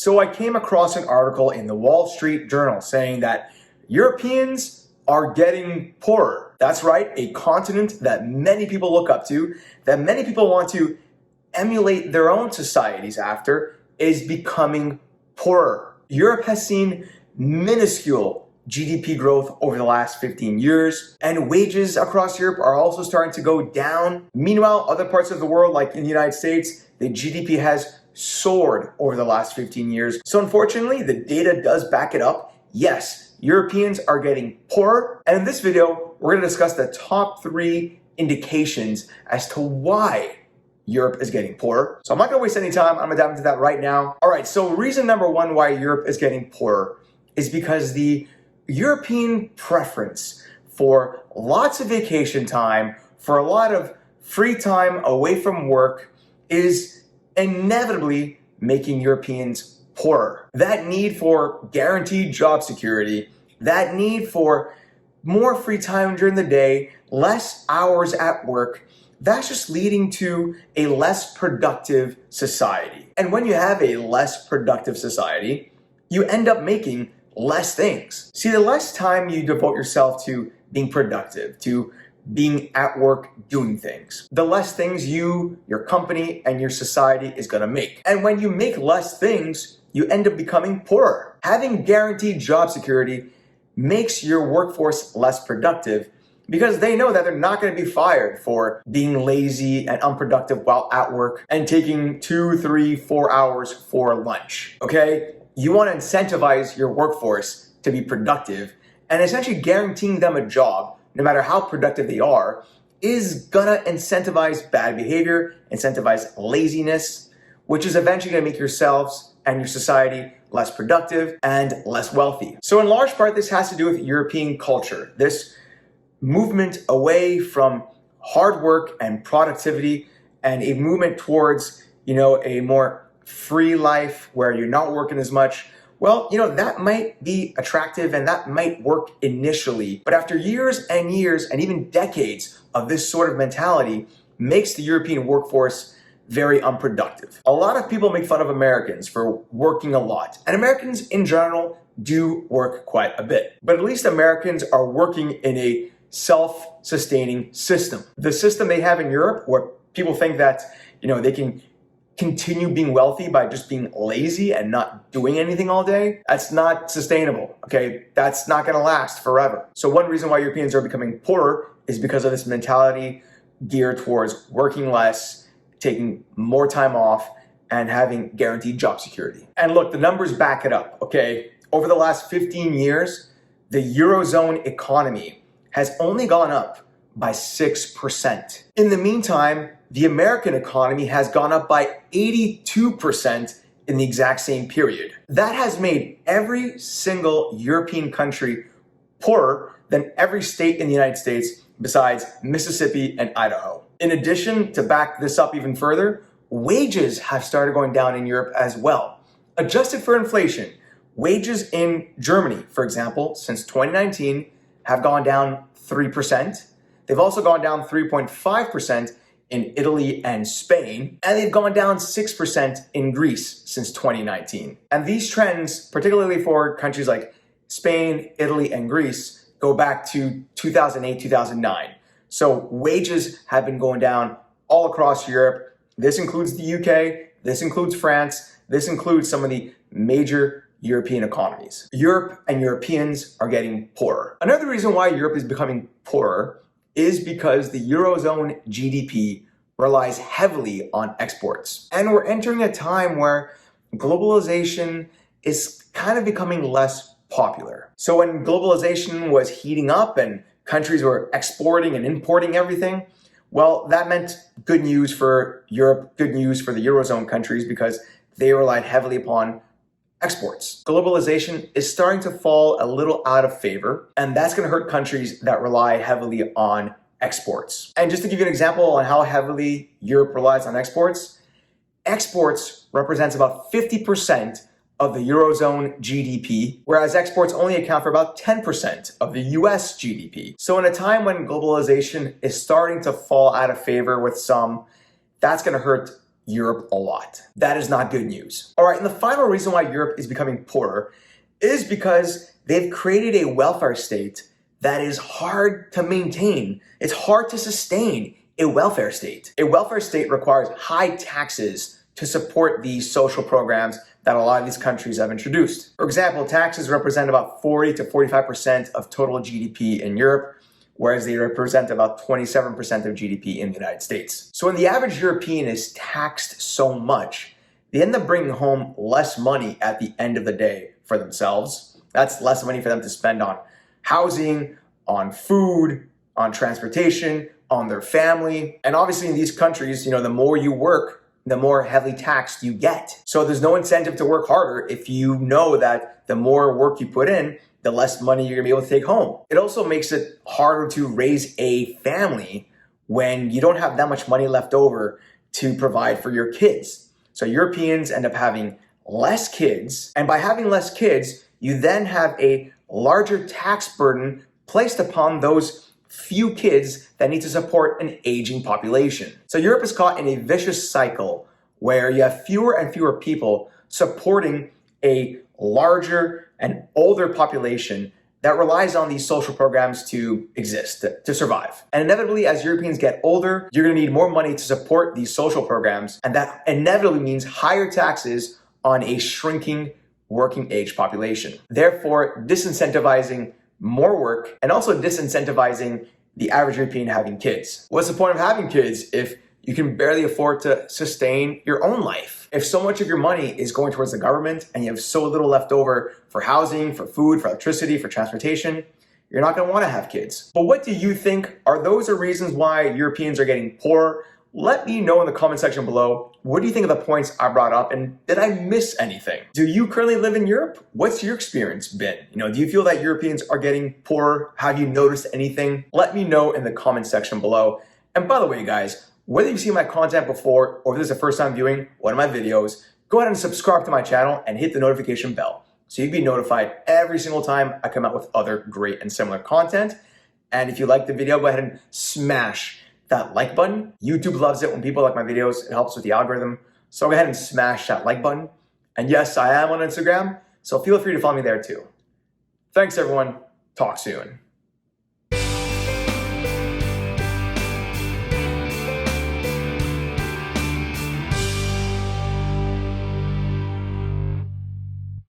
So I came across an article in the Wall Street Journal saying that Europeans are getting poorer. That's right, a continent that many people look up to, that many people want to emulate their own societies after, is becoming poorer. Europe has seen minuscule GDP growth over the last 15 years, and wages across Europe are also starting to go down. Meanwhile, other parts of the world, like in the United States, the GDP has soared over the last 15 years. So unfortunately, the data does back it up. Yes, Europeans are getting poorer. And in this video, we're going to discuss the top 3 indications as to why Europe is getting poorer. So I'm not going to waste any time. I'm going to dive into that right now. All right, so reason number 1 why Europe is getting poorer is because the European preference for lots of vacation time, for a lot of free time away from work, is inevitably making Europeans poorer. That need for guaranteed job security, that need for more free time during the day, less hours at work, that's just leading to a less productive society. And when you have a less productive society, you end up making less things. See, the less time you devote yourself to being productive, to being at work doing things, the less things you, your company, and your society is gonna make. And when you make less things, you end up becoming poorer. Having guaranteed job security makes your workforce less productive because they know that they're not gonna be fired for being lazy and unproductive while at work and taking 2, 3, 4 hours for lunch, okay? You wanna incentivize your workforce to be productive, and essentially guaranteeing them a job, no matter how productive they are, is gonna incentivize bad behavior, incentivize laziness, which is eventually gonna make yourselves and your society less productive and less wealthy. So in large part, this has to do with European culture. This movement away from hard work and productivity and a movement towards, a more free life where you're not working as much. Well, that might be attractive and that might work initially, but after years and years and even decades of this sort of mentality makes the European workforce very unproductive. A lot of people make fun of Americans for working a lot, and Americans in general do work quite a bit, but at least Americans are working in a self-sustaining system. The system they have in Europe where people think that, they can continue being wealthy by just being lazy and not doing anything all day, that's not sustainable, okay? That's not gonna last forever. So one reason why Europeans are becoming poorer is because of this mentality geared towards working less, taking more time off, and having guaranteed job security. And look, the numbers back it up, okay? Over the last 15 years, the eurozone economy has only gone up by 6%. In the meantime, the American economy has gone up by 82% in the exact same period. That has made every single European country poorer than every state in the United States besides Mississippi and Idaho. In addition, to back this up even further, wages have started going down in Europe as well. Adjusted for inflation, wages in Germany, for example, since 2019 have gone down 3%. They've also gone down 3.5% in Italy and Spain, and they've gone down 6% in Greece since 2019. And these trends, particularly for countries like Spain, Italy, and Greece, go back to 2008, 2009. So wages have been going down all across Europe. This includes the UK, this includes France, this includes some of the major European economies. Europe and Europeans are getting poorer. Another reason why Europe is becoming poorer is because the eurozone GDP relies heavily on exports. And we're entering a time where globalization is kind of becoming less popular. So when globalization was heating up and countries were exporting and importing everything, well, that meant good news for Europe, good news for the eurozone countries because they relied heavily upon exports. Globalization is starting to fall a little out of favor, and that's going to hurt countries that rely heavily on exports. And just to give you an example on how heavily Europe relies on exports, exports represents about 50% of the eurozone GDP, whereas exports only account for about 10% of the US GDP. So in a time when globalization is starting to fall out of favor with some, that's going to hurt Europe a lot. That is not good news. All right, and the final reason why Europe is becoming poorer is because they've created a welfare state that is hard to maintain. It's hard to sustain a welfare state. A welfare state requires high taxes to support these social programs that a lot of these countries have introduced. For example, taxes represent about 40 to 45% of total GDP in Europe, whereas they represent about 27% of GDP in the United States. So when the average European is taxed so much, they end up bringing home less money at the end of the day for themselves. That's less money for them to spend on housing, on food, on transportation, on their family. And obviously in these countries, the more you work, the more heavily taxed you get. So there's no incentive to work harder if you know that the more work you put in, the less money you're gonna be able to take home. It also makes it harder to raise a family when you don't have that much money left over to provide for your kids. So Europeans end up having less kids, and by having less kids, you then have a larger tax burden placed upon those few kids that need to support an aging population. So Europe is caught in a vicious cycle where you have fewer and fewer people supporting a larger and older population that relies on these social programs to exist, to survive. And inevitably, as Europeans get older, you're gonna need more money to support these social programs, and that inevitably means higher taxes on a shrinking working age population. Therefore, disincentivizing more work and also disincentivizing the average European having kids. What's the point of having kids if you can barely afford to sustain your own life? If so much of your money is going towards the government and you have so little left over for housing, for food, for electricity, for transportation, you're not gonna wanna have kids. But what do you think? Are those the reasons why Europeans are getting poorer? Let me know in the comment section below. What do you think of the points I brought up, and did I miss anything? Do you currently live in Europe? What's your experience been? Do you feel that Europeans are getting poorer? Have you noticed anything? Let me know in the comment section below. And by the way, guys, whether you've seen my content before or if this is the first time viewing one of my videos, go ahead and subscribe to my channel and hit the notification bell so you'd be notified every single time I come out with other great and similar content. And if you like the video, go ahead and smash that like button. YouTube loves it when people like my videos. It helps with the algorithm. So go ahead and smash that like button. And yes, I am on Instagram, so feel free to follow me there too. Thanks everyone. Talk soon.